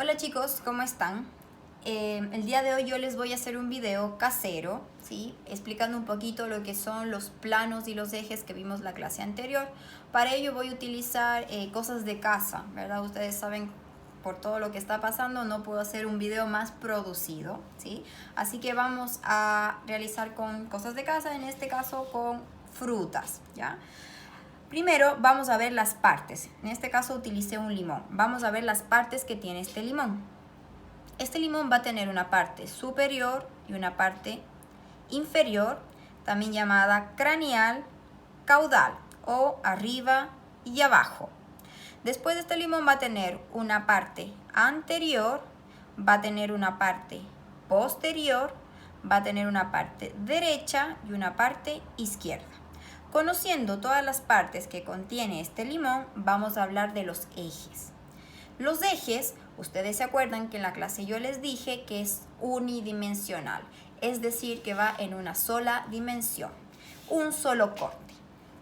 Hola chicos, ¿cómo están? El día de hoy yo les voy a hacer un video casero, ¿sí? Explicando un poquito lo que son los planos y los ejes que vimos la clase anterior. Para ello voy a utilizar cosas de casa, ¿verdad? Ustedes saben, por todo lo que está pasando, no puedo hacer un video más producido, ¿sí? Así que vamos a realizar con cosas de casa, en este caso con frutas, ¿ya? Primero vamos a ver las partes. En este caso utilicé un limón. Vamos a ver las partes que tiene este limón. Este limón va a tener una parte superior y una parte inferior, también llamada craneal, caudal o arriba y abajo. Después de este limón va a tener una parte anterior, va a tener una parte posterior, va a tener una parte derecha y una parte izquierda. Conociendo todas las partes que contiene este limón, vamos a hablar de los ejes. Los ejes, ustedes se acuerdan que en la clase yo les dije que es unidimensional, es decir, que va en una sola dimensión, un solo corte.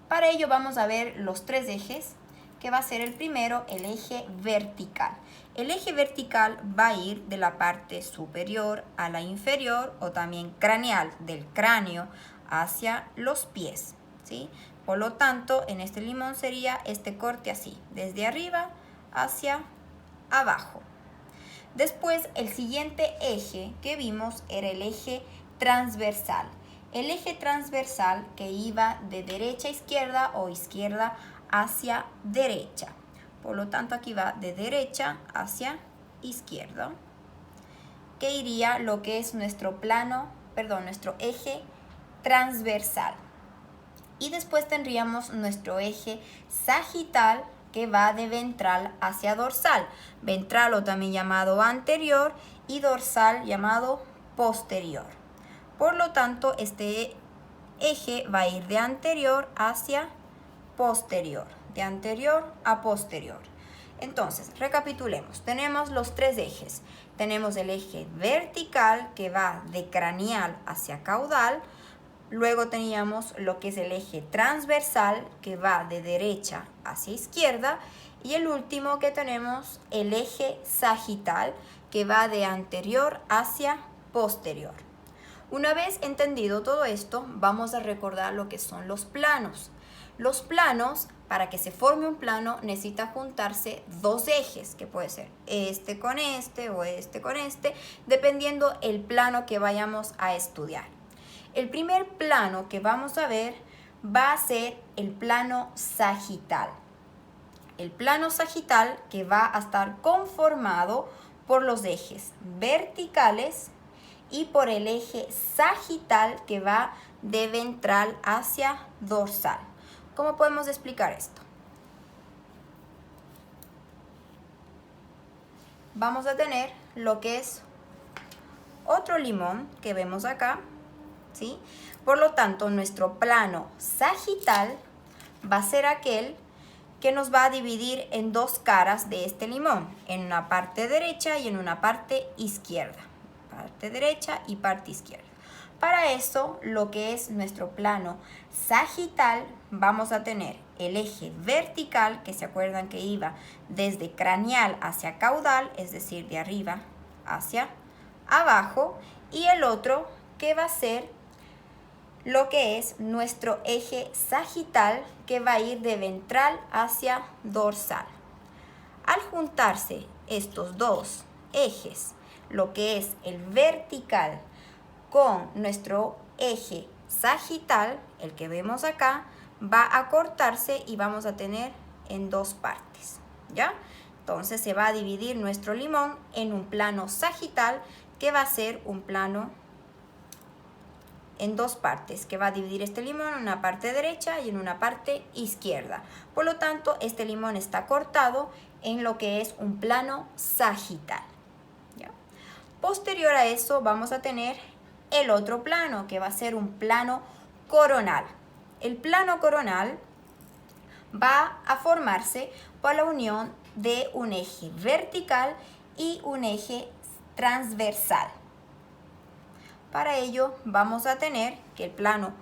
Para ello vamos a ver los tres ejes, que va a ser el primero, el eje vertical. El eje vertical va a ir de la parte superior a la inferior o también craneal, del cráneo hacia los pies, ¿sí? Por lo tanto, en este limón sería este corte así, desde arriba hacia abajo. Después, el siguiente eje que vimos era el eje transversal. El eje transversal que iba de derecha a izquierda o izquierda hacia derecha. Por lo tanto, aquí va de derecha hacia izquierda, que iría lo que es nuestro eje transversal. Y después tendríamos nuestro eje sagital, que va de ventral hacia dorsal. Ventral o también llamado anterior y dorsal llamado posterior. Por lo tanto, este eje va a ir de anterior hacia posterior. De anterior a posterior. Entonces, recapitulemos. Tenemos los tres ejes. Tenemos el eje vertical, que va de craneal hacia caudal. Luego teníamos lo que es el eje transversal, que va de derecha hacia izquierda. Y el último que tenemos, el eje sagital, que va de anterior hacia posterior. Una vez entendido todo esto, vamos a recordar lo que son los planos. Los planos, para que se forme un plano, necesita juntarse dos ejes, que puede ser este con este o este con este, dependiendo el plano que vayamos a estudiar. El primer plano que vamos a ver va a ser el plano sagital. El plano sagital, que va a estar conformado por los ejes verticales y por el eje sagital, que va de ventral hacia dorsal. ¿Cómo podemos explicar esto? Vamos a tener lo que es otro limón que vemos acá, ¿sí? Por lo tanto, nuestro plano sagital va a ser aquel que nos va a dividir en dos caras de este limón, en una parte derecha y en una parte izquierda. Parte derecha y parte izquierda. Para eso, lo que es nuestro plano sagital, vamos a tener el eje vertical, que se acuerdan que iba desde craneal hacia caudal, es decir, de arriba hacia abajo, y el otro que va a ser lo que es nuestro eje sagital, que va a ir de ventral hacia dorsal. Al juntarse estos dos ejes, lo que es el vertical con nuestro eje sagital, el que vemos acá, va a cortarse y vamos a tener en dos partes, ¿ya? Entonces se va a dividir nuestro limón en un plano sagital, que va a ser un plano en dos partes, que va a dividir este limón en una parte derecha y en una parte izquierda. Por lo tanto, este limón está cortado en lo que es un plano sagital, ¿ya? Posterior a eso vamos a tener el otro plano, que va a ser un plano coronal. El plano coronal va a formarse por la unión de un eje vertical y un eje transversal. Para ello vamos a tener que el plano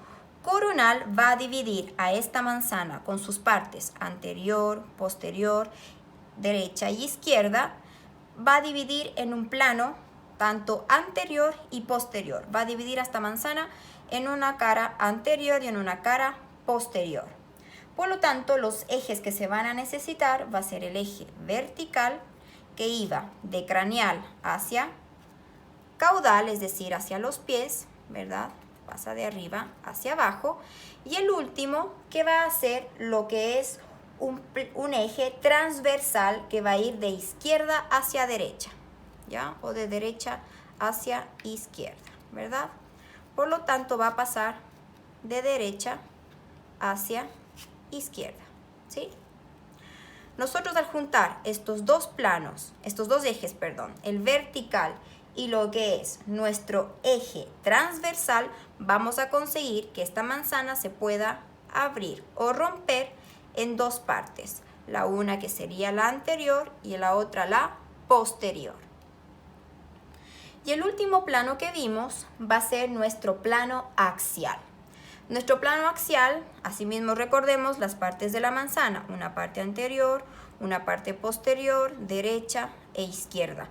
coronal va a dividir a esta manzana con sus partes anterior, posterior, derecha y izquierda, va a dividir en un plano tanto anterior y posterior. Va a dividir esta manzana en una cara anterior y en una cara posterior. Por lo tanto, los ejes que se van a necesitar va a ser el eje vertical, que iba de craneal hacia caudal, es decir, hacia los pies, ¿verdad? Pasa de arriba hacia abajo. Y el último, que va a ser lo que es un eje transversal, que va a ir de izquierda hacia derecha, ¿ya? O de derecha hacia izquierda, ¿verdad? Por lo tanto, va a pasar de derecha hacia izquierda, ¿sí? Nosotros al juntar estos dos ejes, el vertical y lo que es nuestro eje transversal, vamos a conseguir que esta manzana se pueda abrir o romper en dos partes. La una que sería la anterior y la otra la posterior. Y el último plano que vimos va a ser nuestro plano axial. Nuestro plano axial, asimismo recordemos las partes de la manzana, una parte anterior, una parte posterior, derecha e izquierda.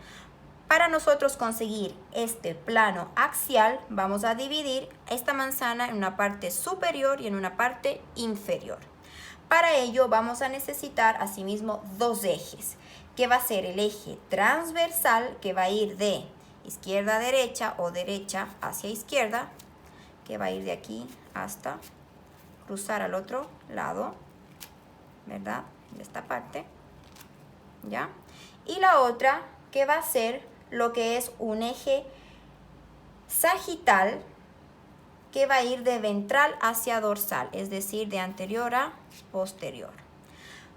Para nosotros conseguir este plano axial, vamos a dividir esta manzana en una parte superior y en una parte inferior. Para ello vamos a necesitar asimismo dos ejes, que va a ser el eje transversal, que va a ir de izquierda a derecha o derecha hacia izquierda, que va a ir de aquí hasta cruzar al otro lado, ¿verdad? De esta parte, ¿ya? Y la otra que va a ser lo que es un eje sagital, que va a ir de ventral hacia dorsal, es decir, de anterior a posterior.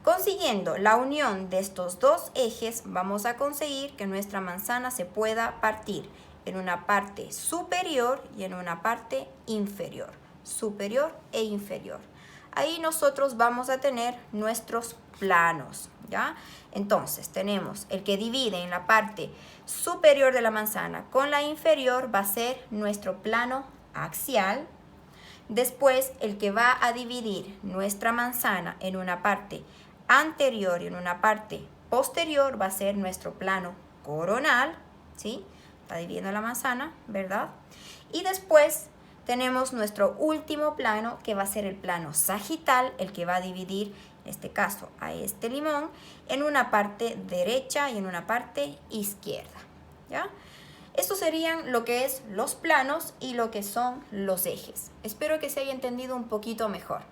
Consiguiendo la unión de estos dos ejes, vamos a conseguir que nuestra manzana se pueda partir en una parte superior y en una parte inferior, superior e inferior. Ahí nosotros vamos a tener nuestros planos, ¿ya? Entonces tenemos el que divide en la parte superior de la manzana con la inferior, va a ser nuestro plano axial. Después el que va a dividir nuestra manzana en una parte anterior y en una parte posterior va a ser nuestro plano coronal, ¿sí? Está dividiendo la manzana, ¿verdad? Y después tenemos nuestro último plano, que va a ser el plano sagital, el que va a dividir, en este caso, a este limón, en una parte derecha y en una parte izquierda, ¿ya? Estos serían lo que es los planos y lo que son los ejes. Espero que se haya entendido un poquito mejor.